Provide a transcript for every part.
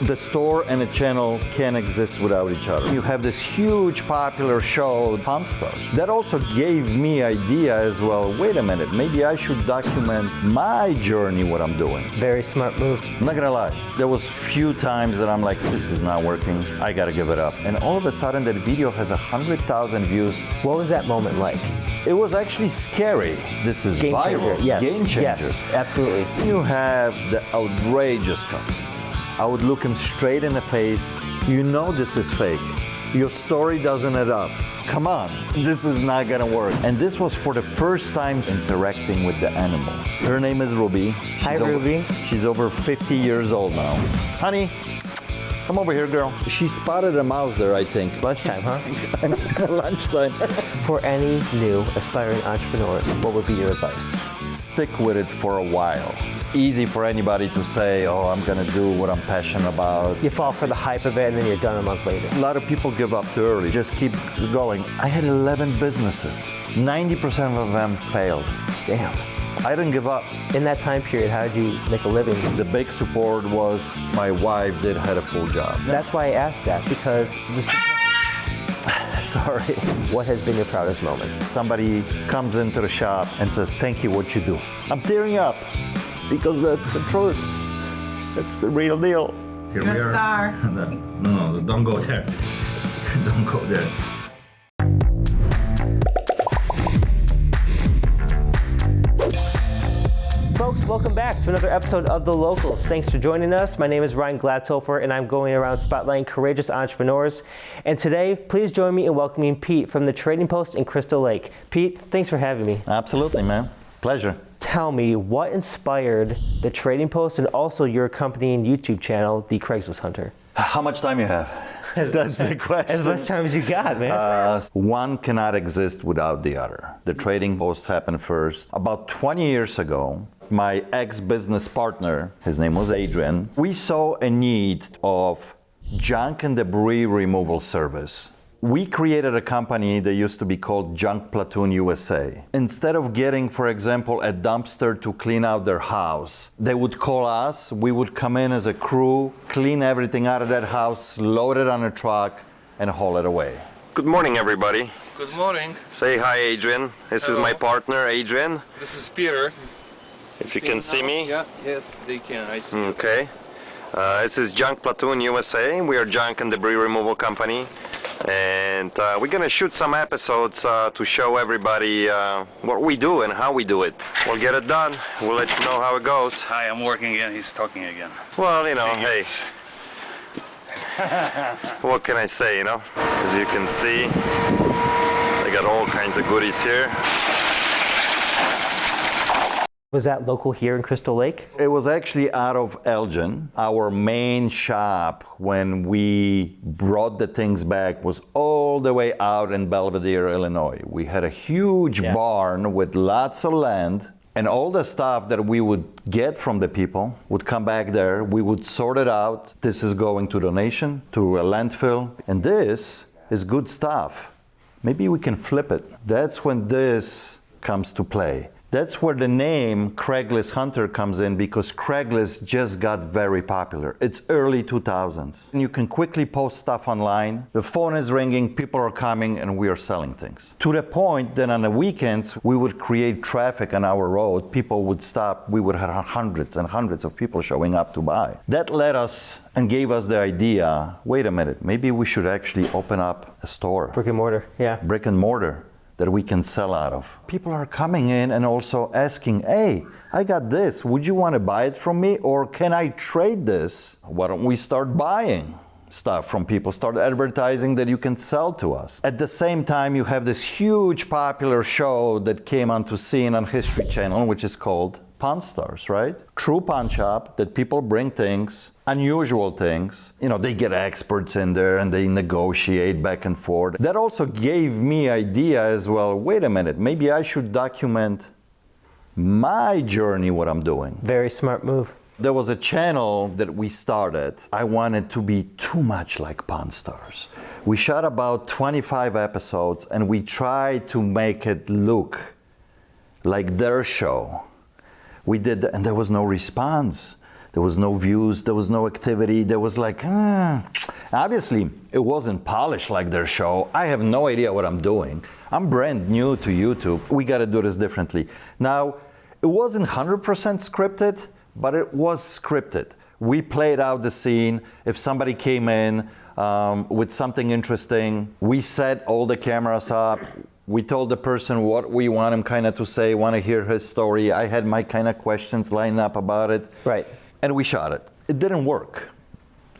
The store and the channel can't exist without each other. You have this huge popular show, Pawn Stars. That also gave me idea as well, wait a minute, maybe I should document my journey, what I'm doing. Very smart move. I'm not gonna lie, there was few times that I'm like, this is not working, I gotta give it up. And all of a sudden that video has 100,000 views. What was that moment like? It was actually scary. This is Game viral. changer, yes. Game changer. Yes, absolutely. You have the outrageous customer. I would look him straight in the face. You know this is fake. Your story doesn't add up. Come on, this is not gonna work. And this was for the first time interacting with the animals. Her name is Ruby. Hi, Ruby. She's over 50 years old now. Honey, come over here, girl. She spotted a mouse there, I think. Lunchtime, huh? Lunchtime. For any new aspiring entrepreneur, what would be your advice? Stick with it for a while. It's easy for anybody to say, oh, I'm gonna do what I'm passionate about. You fall for the hype of it and then you're done a month later. A lot of people give up too early. Just keep going. I had 11 businesses. 90% of them failed. Damn. I didn't give up. In that time period, how did you make a living? The big support was my wife had a full job. That's why I asked that, because this Sorry. What has been your proudest moment? Somebody comes into the shop and says, thank you, what you do. I'm tearing up because that's the truth. That's the real deal. Here we are. Star. No, don't go there. Don't go there. Folks, welcome back to another episode of The Locals. Thanks for joining us. My name is Ryan Gladthofer, and I'm going around spotlighting courageous entrepreneurs. And today, please join me in welcoming Pete from the Trading Post in Crystal Lake. Pete, thanks for having me. Absolutely, man. Pleasure. Tell me, what inspired the Trading Post and also your accompanying YouTube channel, The Craigslist Hunter? How much time you have? That's the question. As much time as you got, man. One cannot exist without the other. The Trading Post happened first. About 20 years ago, my ex-business partner, his name was Adrian, we saw a need of junk and debris removal service. We created a company that used to be called Platoon USA. Instead of getting, for example, a dumpster to clean out their house, they would call us, we would come in as a crew, clean everything out of that house, load it on a truck, and haul it away. Good morning, everybody. Good morning. Say hi, Adrian. This Hello. is my partner, Adrian. This is Peter. If you can see me. Yeah, yes, they can. I see. Okay. This is Platoon USA. We are junk and debris removal company. And we're gonna shoot some episodes to show everybody what we do and how we do it. We'll get it done. We'll let you know how it goes. Hi, I'm working again. He's talking again. Well, you know, hey. What can I say, you know? As you can see, they got all kinds of goodies here. Was that local here in Crystal Lake? It was actually out of Elgin. Our main shop, when we brought the things back, was all the way out in Belvedere, Illinois. We had a huge barn with lots of land, and all the stuff that we would get from the people would come back there. We would sort it out. This is going to donation, to a landfill, and this is good stuff. Maybe we can flip it. That's when this comes to play. That's where the name Craigslist Hunter comes in, because Craigslist just got very popular. It's early 2000s. And you can quickly post stuff online. The phone is ringing, people are coming, and we are selling things. To the point that on the weekends, we would create traffic on our road. People would stop. We would have hundreds and hundreds of people showing up to buy. That led us and gave us the idea, wait a minute, maybe we should actually open up a store. Brick and mortar, yeah. Brick and mortar that we can sell out of. People are coming in and also asking, hey, I got this, would you want to buy it from me, or can I trade this? Why don't we start buying stuff from people, start advertising that you can sell to us. At the same time, you have this huge popular show that came onto scene on History Channel, which is called Pawn Stars, right? True pawn shop that people bring things, unusual things. You know, they get experts in there and they negotiate back and forth. That also gave me idea as well, wait a minute, maybe I should document my journey, what I'm doing. Very smart move. There was a channel that we started. I wanted to be too much like Pawn Stars. We shot about 25 episodes and we tried to make it look like their show. We did, and there was no response. There was no views, there was no activity. There was like, Obviously, it wasn't polished like their show. I have no idea what I'm doing. I'm brand new to YouTube. We got to do this differently. Now, it wasn't 100% scripted, but it was scripted. We played out the scene. If somebody came in with something interesting, we set all the cameras up. We told the person what we want him kind of to say, want to hear his story. I had my kind of questions lined up about it. Right. And we shot it. It didn't work.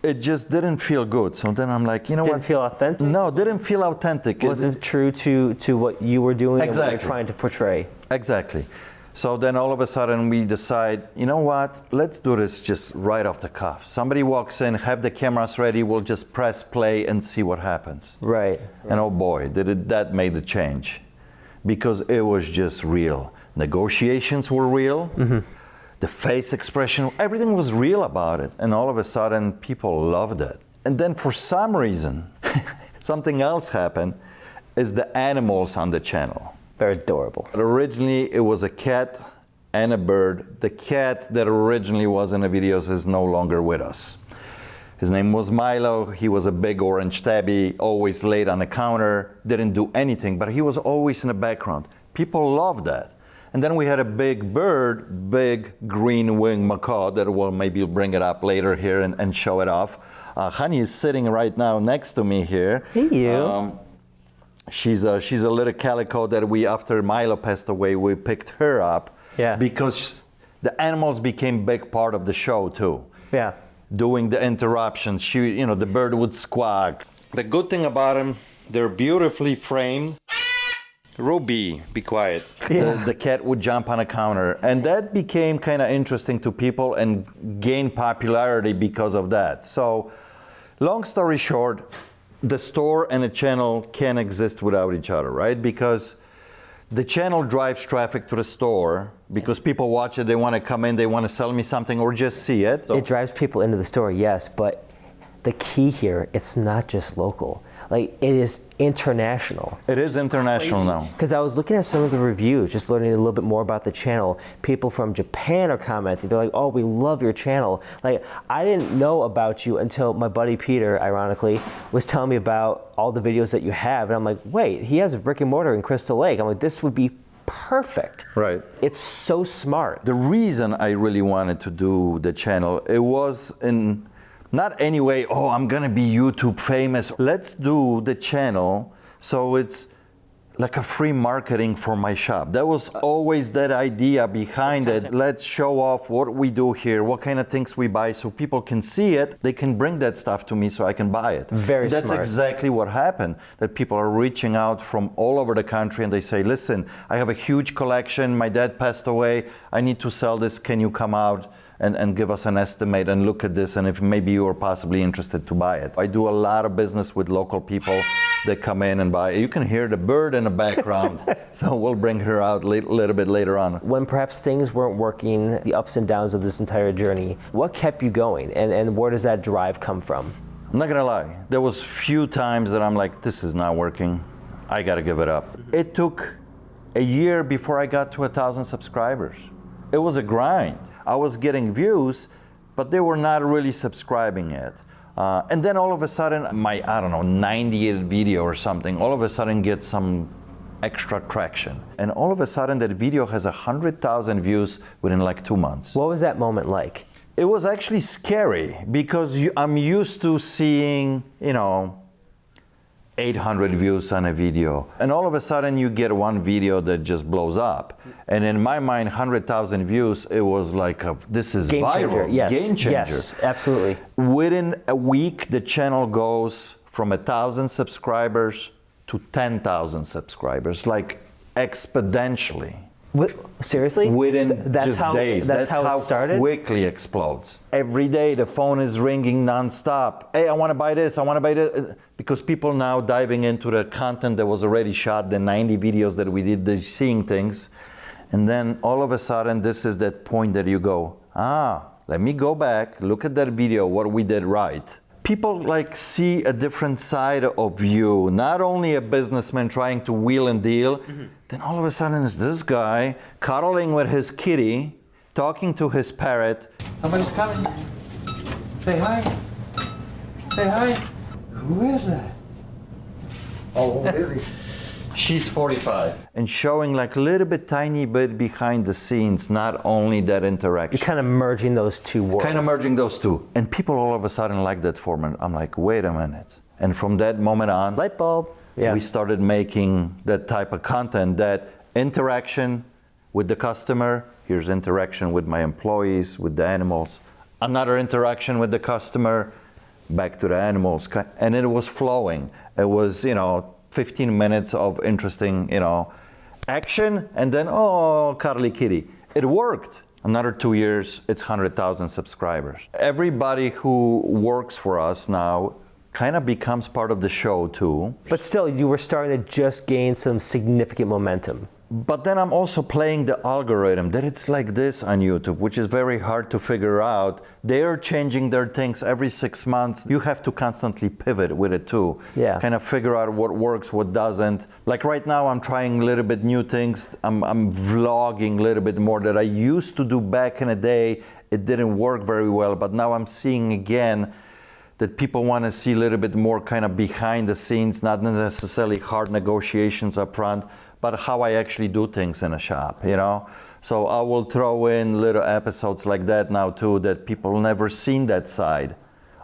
It just didn't feel good. So then I'm like, you know what? Didn't feel authentic? No, didn't feel authentic. Wasn't true to what you were doing Exactly. and what you're trying to portray. Exactly. So then all of a sudden we decide, you know what? Let's do this just right off the cuff. Somebody walks in, have the cameras ready, we'll just press play and see what happens. Right. And oh boy, that made the change. Because it was just real. Negotiations were real. Mm-hmm. The face expression, everything was real about it. And all of a sudden, people loved it. And then for some reason, something else happened, is the animals on the channel. They're adorable. Originally, it was a cat and a bird. The cat that originally was in the videos is no longer with us. His name was Milo. He was a big orange tabby, always laid on the counter, didn't do anything, but he was always in the background. People loved that. And then we had a big bird, big green-winged macaw that will maybe bring it up later here and show it off. Honey is sitting right now next to me here. Hey, you. She's a little calico that after Milo passed away, we picked her up. Yeah. Because the animals became a big part of the show too. Yeah. Doing the interruptions, the bird would squawk. The good thing about them, they're beautifully framed. Ruby, be quiet. Yeah. The cat would jump on a counter. And that became kind of interesting to people and gained popularity because of that. So, long story short, the store and the channel can't exist without each other, right? Because the channel drives traffic to the store because people watch it, they want to come in, they want to sell me something or just see it. It drives people into the store, yes, but the key here, it's not just local. Like, it is international. It is international now. Because I was looking at some of the reviews, just learning a little bit more about the channel. People from Japan are commenting. They're like, oh, we love your channel. Like, I didn't know about you until my buddy Peter, ironically, was telling me about all the videos that you have. And I'm like, wait, he has a brick and mortar in Crystal Lake. I'm like, this would be perfect. Right. It's so smart. The reason I really wanted to do the channel, it was in not anyway, oh, I'm gonna be YouTube famous. Let's do the channel so it's like a free marketing for my shop. That was always that idea behind it. Let's show off what we do here, what kind of things we buy so people can see it. They can bring that stuff to me so I can buy it. That's smart. exactly what happened, that people are reaching out from all over the country and they say, listen, I have a huge collection, my dad passed away, I need to sell this, can you come out and give us an estimate and look at this and if maybe you are possibly interested to buy it. I do a lot of business with local people that come in and buy. You can hear the bird in the background, so we'll bring her out a little bit later on. When perhaps things weren't working, the ups and downs of this entire journey, what kept you going and where does that drive come from? I'm not gonna lie, there was few times that I'm like, this is not working, I gotta give it up. It took a year before I got to 1,000 subscribers. It was a grind. I was getting views, but they were not really subscribing yet. And then all of a sudden, my, 90th video or something, all of a sudden gets some extra traction. And all of a sudden that video has 100,000 views within like 2 months. What was that moment like? It was actually scary because I'm used to seeing, 800 views on a video. And all of a sudden you get one video that just blows up. And in my mind, 100,000 views, it was like, this is Game viral. changer. Yes. Game changer. Yes, absolutely. Within a week, the channel goes from 1,000 subscribers to 10,000 subscribers, like exponentially. Seriously? Within just days. That's how it started? Quickly explodes. Every day the phone is ringing nonstop. Hey, I want to buy this, I want to buy this. Because people now diving into the content that was already shot, the 90 videos that we did, they're seeing things. And then all of a sudden, this is that point that you go, let me go back, look at that video, what we did right. People like see a different side of you, not only a businessman trying to wheel and deal, then all of a sudden it's this guy cuddling with his kitty, talking to his parrot. Somebody's coming. Say hi. Say hi. Who is that? Oh, who is he? She's 45. And showing like a little bit tiny bit behind the scenes, not only that interaction. You're kind of merging those two worlds. Kind of merging those two. And people all of a sudden like that format. I'm like, wait a minute. And from that moment on, Light bulb. Yeah. we started making that type of content, that interaction with the customer. Here's interaction with my employees, with the animals. Another interaction with the customer, back to the animals. And it was flowing. It was, 15 minutes of interesting, action, and then, oh, cuddly kitty. It worked. Another 2 years, it's 100,000 subscribers. Everybody who works for us now kind of becomes part of the show too. But still, you were starting to just gain some significant momentum. But then I'm also playing the algorithm that it's like this on YouTube, which is very hard to figure out. They are changing their things every 6 months. You have to constantly pivot with it too. Yeah. Kind of figure out what works, what doesn't. Like right now, I'm trying a little bit new things. I'm vlogging a little bit more that I used to do back in the day. It didn't work very well, but now I'm seeing again that people want to see a little bit more kind of behind the scenes, not necessarily hard negotiations up front, but how I actually do things in a shop, So I will throw in little episodes like that now too, that people never seen that side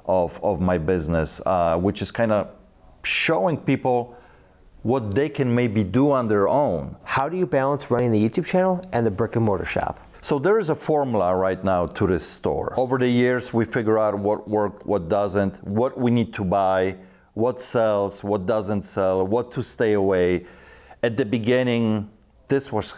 of my business, which is kind of showing people what they can maybe do on their own. How do you balance running the YouTube channel and the brick and mortar shop? So there is a formula right now to this store. Over the years, we figure out what worked, what doesn't, what we need to buy, what sells, what doesn't sell, what to stay away. At the beginning, this was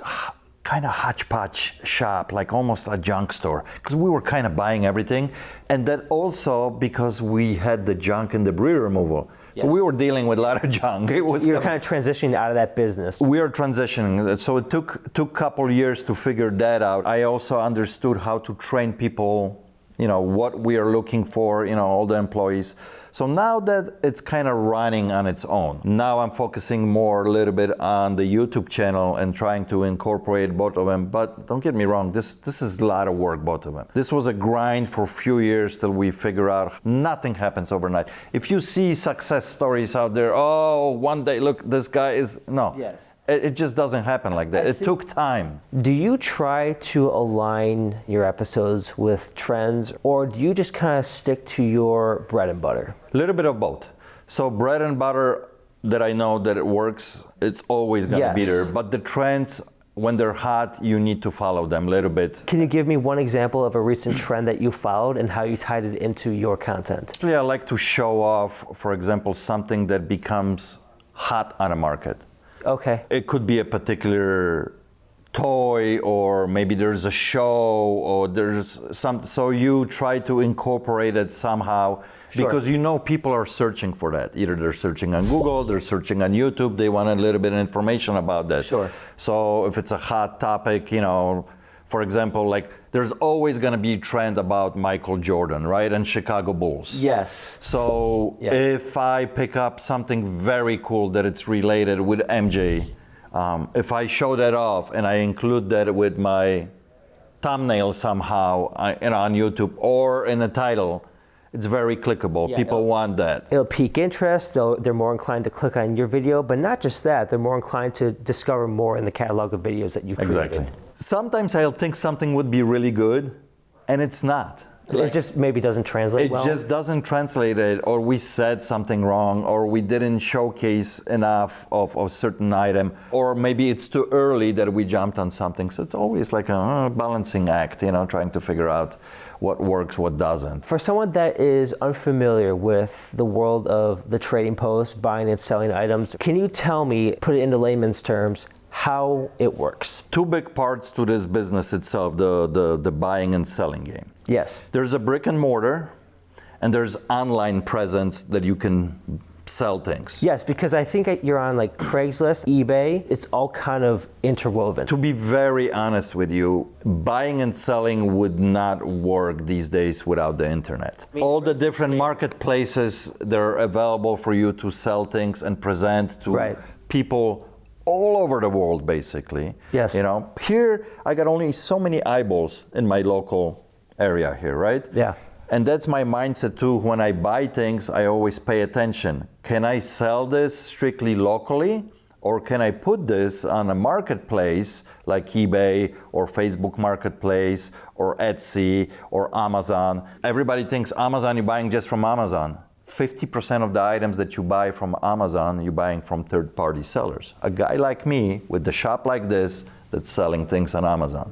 kind of hodgepodge shop, like almost a junk store, because we were kind of buying everything. And that also because we had the junk and debris removal. Yes. So we were dealing with a lot of junk. You're kind of transitioning out of that business. We are transitioning. So it took a couple years to figure that out. I also understood how to train people, what we are looking for, all the employees. So now that it's kind of running on its own, now I'm focusing more a little bit on the YouTube channel and trying to incorporate both of them. But don't get me wrong, this is a lot of work, both of them. This was a grind for a few years till we figure out nothing happens overnight. If you see success stories out there, oh, one day, look, this guy is, no. Yes. It just doesn't happen like that. It took time. Do you try to align your episodes with trends, or do you just kind of stick to your bread and butter? A little bit of both. So bread and butter that I know that it works, it's always gonna be there. But the trends, when they're hot, you need to follow them a little bit. Can you give me one example of a recent trend that you followed and how you tied it into your content? Actually, I like to show off, for example, something that becomes hot on a market. Okay. It could be a particular toy, or maybe there's a show, or there's some. So you try to incorporate it somehow, because people are searching for that. Either they're searching on Google, they're searching on YouTube. They want a little bit of information about that. Sure. So if it's a hot topic, for example, like there's always going to be a trend about Michael Jordan, right, and Chicago Bulls. Yes. So if I pick up something very cool that it's related with MJ, if I show that off and I include that with my thumbnail somehow on YouTube or in the title, it's very clickable. People want that. It'll pique interest. They're more inclined to click on your video, but not just that, they're more inclined to discover more in the catalog of videos that you've created. Exactly. Sometimes I'll think something would be really good, and it's not. It just maybe doesn't translate well. It just doesn't translate it, or we said something wrong, or we didn't showcase enough of a certain item, or maybe it's too early that we jumped on something. So it's always like a balancing act, trying to figure out what works, what doesn't. For someone that is unfamiliar with the world of the trading post, buying and selling items, can you tell me, put it into layman's terms, how it works? Two big parts to this business itself, the buying and selling game. Yes. There's a brick and mortar, and there's online presence that you can sell things. Yes, because I think you're on like Craigslist, eBay, it's all kind of interwoven. To be very honest with you, buying and selling would not work these days without the internet. All the different marketplaces that are available for you to sell things and present to people all over the world, basically. Yes. You know, here I got only so many eyeballs in my local area here, right? Yeah. And that's my mindset too. When I buy things, I always pay attention. Can I sell this strictly locally? Or can I put this on a marketplace like eBay or Facebook Marketplace or Etsy or Amazon? Everybody thinks Amazon, you're buying just from Amazon. 50% of the items that you buy from Amazon, you're buying from third-party sellers. A guy like me with the shop like this that's selling things on Amazon.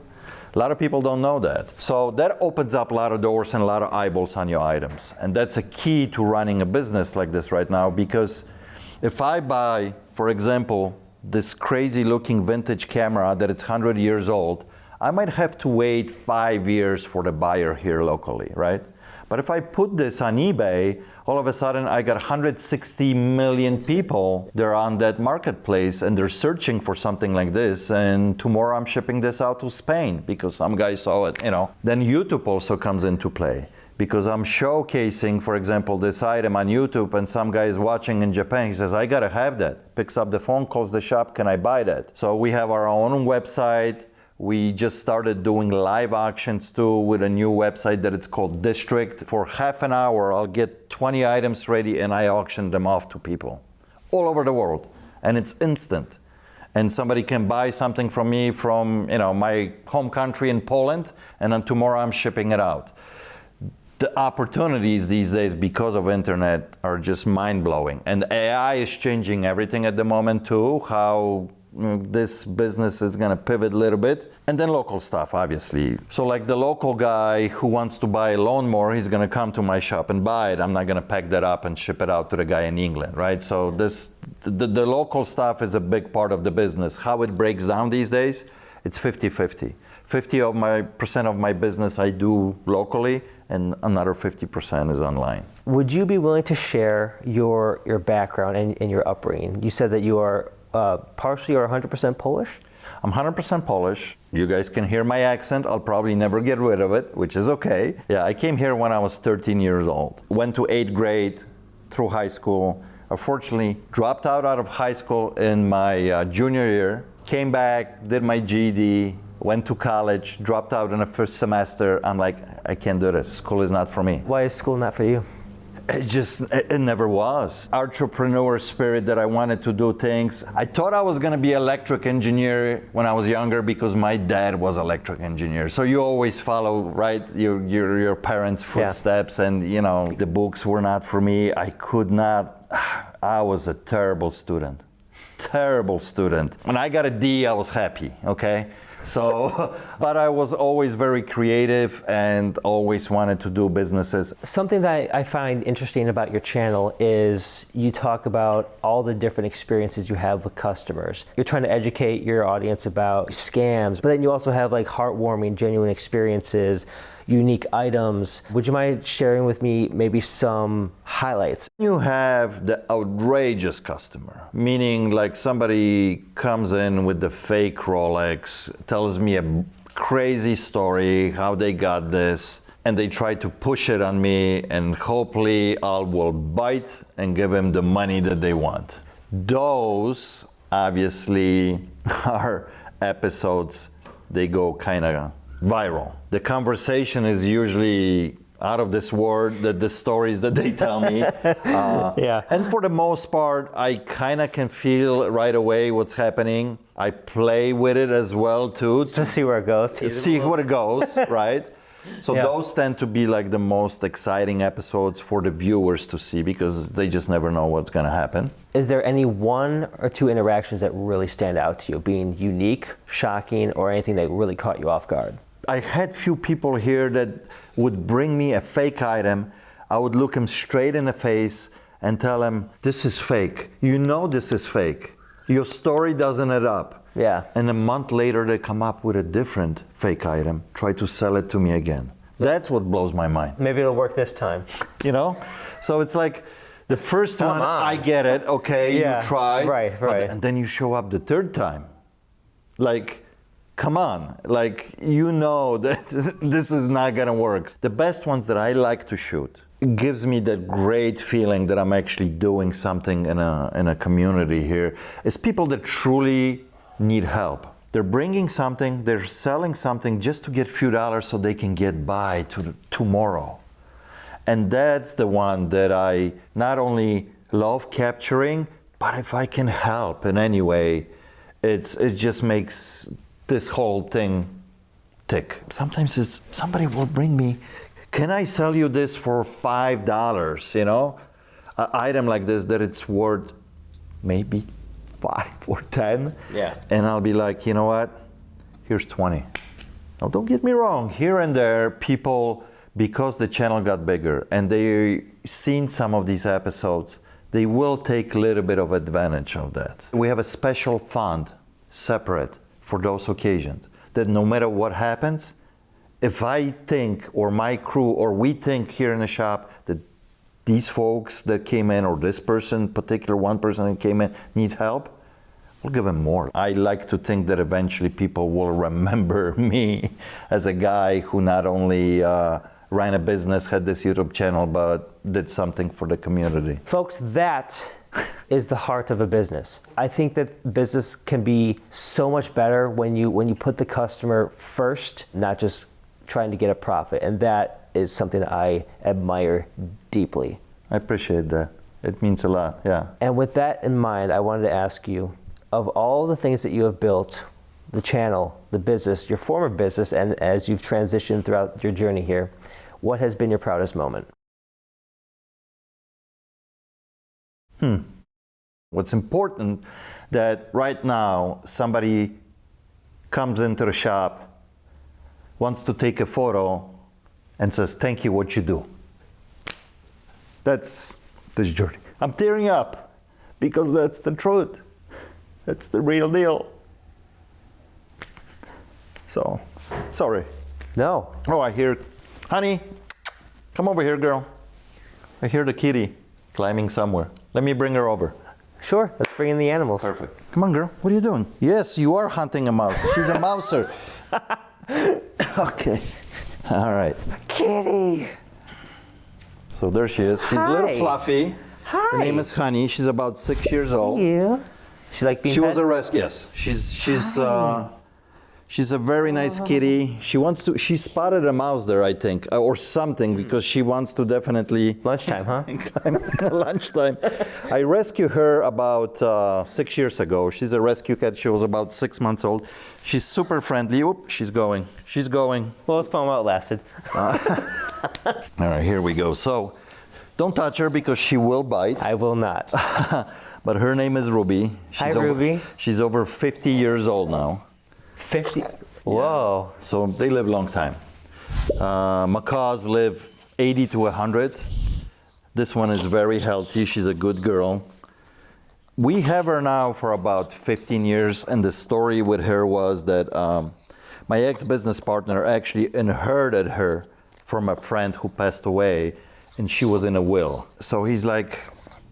A lot of people don't know that. So that opens up a lot of doors and a lot of eyeballs on your items. And that's a key to running a business like this right now, because if I buy, for example, this crazy looking vintage camera that it's 100 years old, I might have to wait 5 years for the buyer here locally, right? But if I put this on eBay, all of a sudden I got 160 million people. They're on that marketplace and they're searching for something like this. And tomorrow I'm shipping this out to Spain because some guy saw it, you know. Then YouTube also comes into play because I'm showcasing, for example, this item on YouTube and some guy is watching in Japan. He says, I gotta have that. Picks up the phone, calls the shop, can I buy that? So we have our own website. We just started doing live auctions too with a new website that it's called District. For half an hour, I'll get 20 items ready and I auction them off to people all over the world. And it's instant. And somebody can buy something from me from, you know, my home country in Poland, and then tomorrow I'm shipping it out. The opportunities these days because of internet are just mind-blowing. And AI is changing everything at the moment too, how this business is going to pivot a little bit. And then local stuff, obviously. So like the local guy who wants to buy a lawnmower, he's going to come to my shop and buy it. I'm not going to pack that up and ship it out to the guy in England, right? So the local stuff is a big part of the business. How it breaks down these days, it's 50-50. 50% of my business I do locally, and another 50% is online. Would you be willing to share your background and your upbringing? You said that you are partially or 100% Polish? I'm 100% Polish. You guys can hear my accent. I'll probably never get rid of it, which is okay. Yeah, I came here when I was 13 years old. Went to 8th grade through high school. Unfortunately, dropped out of high school in my junior year. Came back, did my GED, went to college, dropped out in the first semester. I'm like, I can't do this. School is not for me. Why is school not for you? It never was. Entrepreneur spirit that I wanted to do things. I thought I was going to be electric engineer when I was younger because my dad was electric engineer. So you always follow, right, your parents' footsteps. Yeah. And, you know, the books were not for me. I could not. I was a terrible student. Terrible student. When I got a D, I was happy, okay? So, but I was always very creative and always wanted to do businesses. Something that I find interesting about your channel is you talk about all the different experiences you have with customers. You're trying to educate your audience about scams, but then you also have like heartwarming, genuine experiences, unique items. Would you mind sharing with me maybe some highlights? You have the outrageous customer, meaning like somebody comes in with the fake Rolex, tells me a crazy story, how they got this, and they try to push it on me, and hopefully I will bite and give them the money that they want. Those obviously are episodes, they go kind of viral. The conversation is usually out of this world, the stories that they tell me. Yeah. And for the most part, I kind of can feel right away what's happening. I play with it as well too. To see where it goes. See where it goes, right? So those tend to be like the most exciting episodes for the viewers to see because they just never know what's going to happen. Is there any one or two interactions that really stand out to you, being unique, shocking, or anything that really caught you off guard? I had few people here that would bring me a fake item. I would look them straight in the face and tell them, this is fake. You know this is fake. Your story doesn't add up. Yeah. And a month later, they come up with a different fake item, try to sell it to me again. That's what blows my mind. Maybe it'll work this time. You know? So it's like, the first one, I get it, okay, you try. Right. And then you show up the third time. Like, come on, like, you know that this is not gonna work. The best ones that I like to shoot, gives me that great feeling that I'm actually doing something in a community here is people that truly need help. They're bringing something, they're selling something just to get a few dollars so they can get by to tomorrow. And that's the one that I not only love capturing, but if I can help in any way, it just makes this whole thing tick. Sometimes somebody will bring me, can I sell you this for $5? You know, an item like this that it's worth maybe 5 or 10. Yeah. And I'll be like, you know what? Here's 20. Now, don't get me wrong. Here and there, people, because the channel got bigger and they seen some of these episodes, they will take a little bit of advantage of that. We have a special fund separate for those occasions that no matter what happens, if I think, or my crew, or we think here in the shop that these folks that came in, or this person, particular one person that came in, need help, we'll give them more. I like to think that eventually people will remember me as a guy who not only ran a business, had this YouTube channel, but did something for the community. Folks, that is the heart of a business. I think that business can be so much better when you put the customer first, not just trying to get a profit. And that is something that I admire deeply. I appreciate that. It means a lot, yeah. And with that in mind, I wanted to ask you, of all the things that you have built, the channel, the business, your former business, and as you've transitioned throughout your journey here, what has been your proudest moment? What's important that right now somebody comes into the shop, wants to take a photo, and says, thank you, what you do. That's this journey. I'm tearing up because that's the truth. That's the real deal. So, sorry. No. Oh, I hear, honey, come over here, girl. I hear the kitty climbing somewhere. Let me bring her over. Sure, let's bring in the animals. Perfect. Come on, girl. What are you doing? Yes, you are hunting a mouse. She's a mouser. Okay. All right. Kitty. So there she is. She's a little Hi. fluffy. Hi. Her name is Honey. She's about 6 years old. You. She like being She was pet? a rescue. Yes. She's a very nice kitty. She spotted a mouse there, I think, or something, because she wants to definitely Lunchtime, huh? lunchtime. I rescued her about 6 years ago. She's a rescue cat. She was about 6 months old. She's super friendly. Oop, she's going. She's going. Well, it's fun while it lasted. All right, here we go. So don't touch her because she will bite. I will not. But her name is Ruby. Hi, Ruby. She's over 50 years old now. 50. Whoa. So they live a long time. Macaws live 80 to 100. This one is very healthy. She's a good girl. We have her now for about 15 years, and the story with her was that my ex-business partner actually inherited her from a friend who passed away, and she was in a will. So he's like,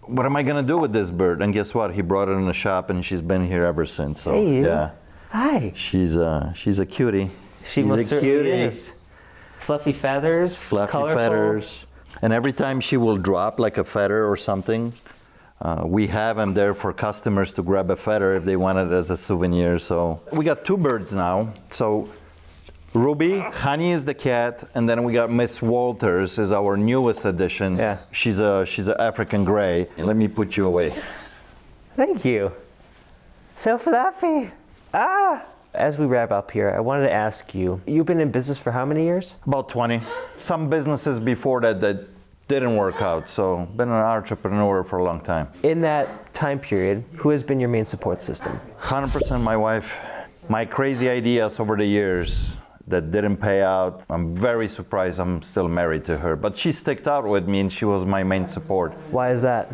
what am I gonna do with this bird? And guess what? He brought her in the shop, and she's been here ever since. So Hey, you. yeah. Hi. She's a cutie. She She's most a certainly cutie. is. Fluffy feathers. Fluffy colorful. feathers. And every time she will drop like a feather or something, we have them there for customers to grab a feather if they want it as a souvenir. So we got 2 birds now. So Ruby, Honey is the cat, and then we got Miss Walters is our newest addition. Yeah. She's an African gray. Let me put you away. Thank you. So fluffy. Ah. As we wrap up here, I wanted to ask you, you've been in business for how many years? About 20. Some businesses before that didn't work out, so been an entrepreneur for a long time. In that time period, who has been your main support system? 100% my wife. My crazy ideas over the years that didn't pay out, I'm very surprised I'm still married to her. But she stuck out with me and she was my main support. Why is that?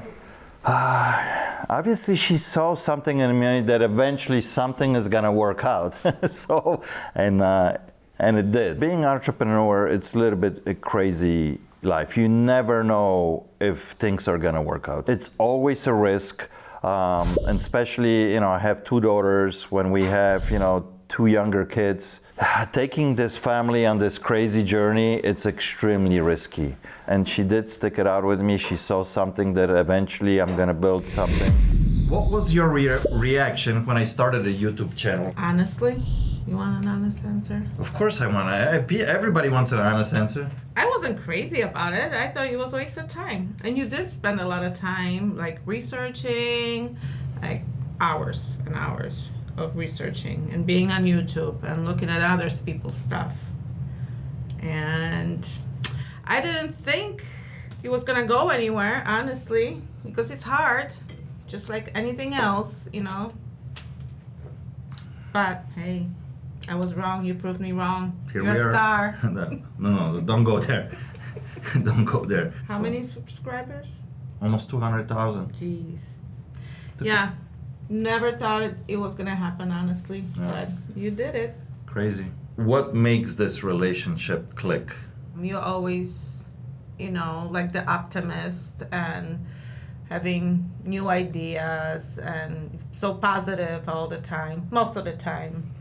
Obviously, she saw something in me that eventually something is gonna work out. And it did. Being an entrepreneur, it's a little bit a crazy life. You never know if things are gonna work out. It's always a risk, and especially, I have 2 daughters. When we have, 2 younger kids. Taking this family on this crazy journey, it's extremely risky. And she did stick it out with me. She saw something that eventually I'm gonna build something. What was your reaction when I started a YouTube channel? Honestly, you want an honest answer? Of course I want. Everybody wants an honest answer. I wasn't crazy about it. I thought it was a waste of time. And you did spend a lot of time like researching, like hours and hours of researching and being on YouTube and looking at other people's stuff. And I didn't think it was gonna go anywhere, honestly, because it's hard, just like anything else, you know. But hey, I was wrong. You proved me wrong. Here You're we a are. star. No, don't go there. Don't go there. How So, many subscribers? Almost 200,000. Jeez. Yeah, never thought it was gonna happen, honestly, but you did it. Crazy. What makes this relationship click? You're always, you know, like the optimist and having new ideas and so positive all the time, most of the time.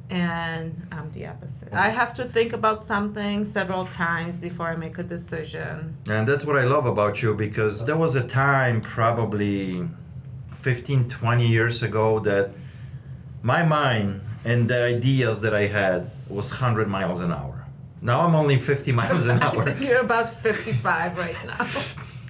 And I'm the opposite. I have to think about something several times before I make a decision. And that's what I love about you, because there was a time probably 15, 20 years ago that my mind and the ideas that I had was 100 miles an hour. Now I'm only 50 miles an I hour. think you're about 55 right now.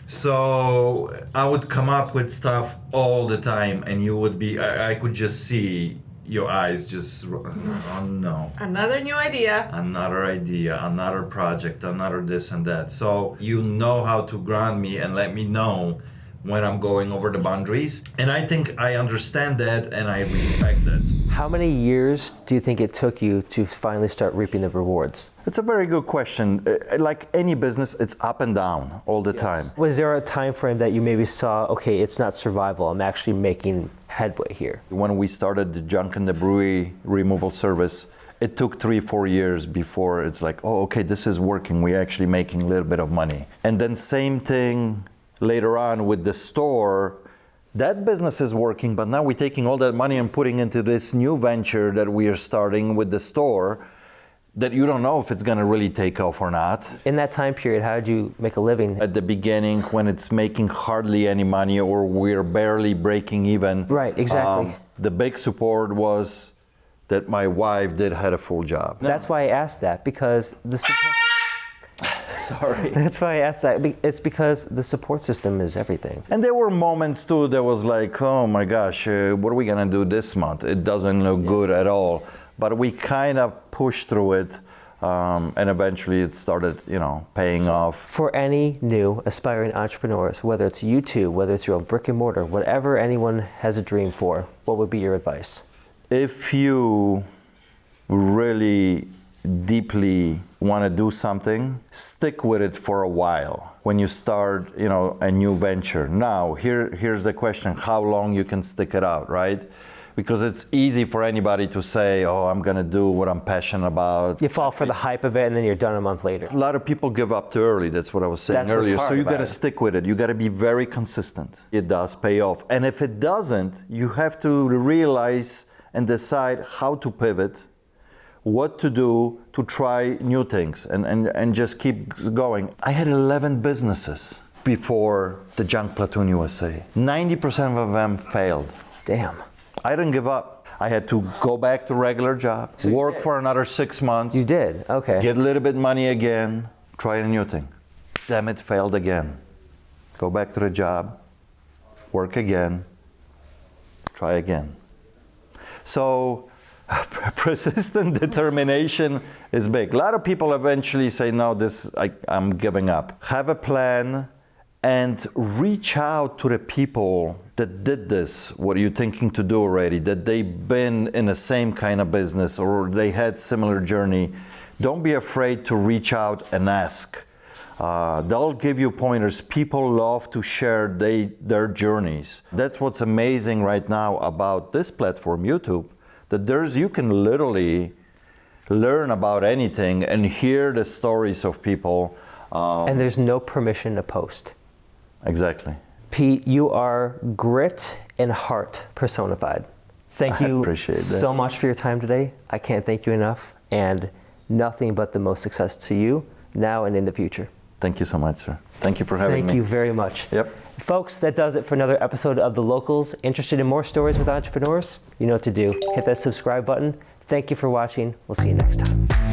So I would come up with stuff all the time, and you would be, I could just see your eyes just, oh no. Another new idea. Another idea, another project, another this and that. So you know how to ground me and let me know when I'm going over the boundaries. And I think I understand that and I respect that. How many years do you think it took you to finally start reaping the rewards? It's a very good question. Like any business, it's up and down all the time. Was there a time frame that you maybe saw, okay, it's not survival, I'm actually making headway here? When we started the junk and debris removal service, it took 3-4 years before it's like, oh, okay, this is working. We're actually making a little bit of money. And then same thing later on with the store. That business is working, but now we're taking all that money and putting into this new venture that we are starting with the store that you don't know if it's going to really take off or not. In that time period, how did you make a living? At the beginning, when it's making hardly any money or we're barely breaking even. Right, exactly. The big support was that my wife did had a full job. That's why I asked that, because the support... Sorry. That's why I asked that. It's because the support system is everything. And there were moments too that was like, oh my gosh, what are we gonna do this month? It doesn't look good at all. But we kind of pushed through it, and eventually it started, paying off. For any new aspiring entrepreneurs, whether it's YouTube, whether it's your own brick and mortar, whatever anyone has a dream for, what would be your advice? If you really deeply want to do something, stick with it for a while. When you start, a new venture. Now, here's the question: how long you can stick it out, right? Because it's easy for anybody to say, oh, I'm gonna do what I'm passionate about. You fall for the hype of it and then you're done a month later. A lot of people give up too early. That's what I was saying That's what's earlier. hard So you about gotta it. stick with it. You gotta be very consistent. It does pay off. And if it doesn't, you have to realize and decide how to pivot, what to do to try new things and just keep going. I had 11 businesses before the junk Platoon USA. 90% of them failed. Damn. I didn't give up. I had to go back to regular job, work for another 6 months. You did? Okay. Get a little bit money again, try a new thing. Damn it, failed again. Go back to the job, work again, try again. So persistent determination is big. A lot of people eventually say, no, I'm giving up. Have a plan and reach out to the people that did this, what are you thinking to do already, that they've been in the same kind of business or they had similar journey. Don't be afraid to reach out and ask. They'll give you pointers. People love to share their journeys. That's what's amazing right now about this platform, YouTube, that you can literally learn about anything and hear the stories of people. And there's no permission to post. Exactly. Pete, you are grit and heart personified. Thank I you appreciate that. so much for your time today. I can't thank you enough, and nothing but the most success to you now and in the future. Thank you so much, sir. Thank you for having me. Thank you very much. Yep. Folks, that does it for another episode of The Locals. Interested in more stories with entrepreneurs? You know what to do. Hit that subscribe button. Thank you for watching. We'll see you next time.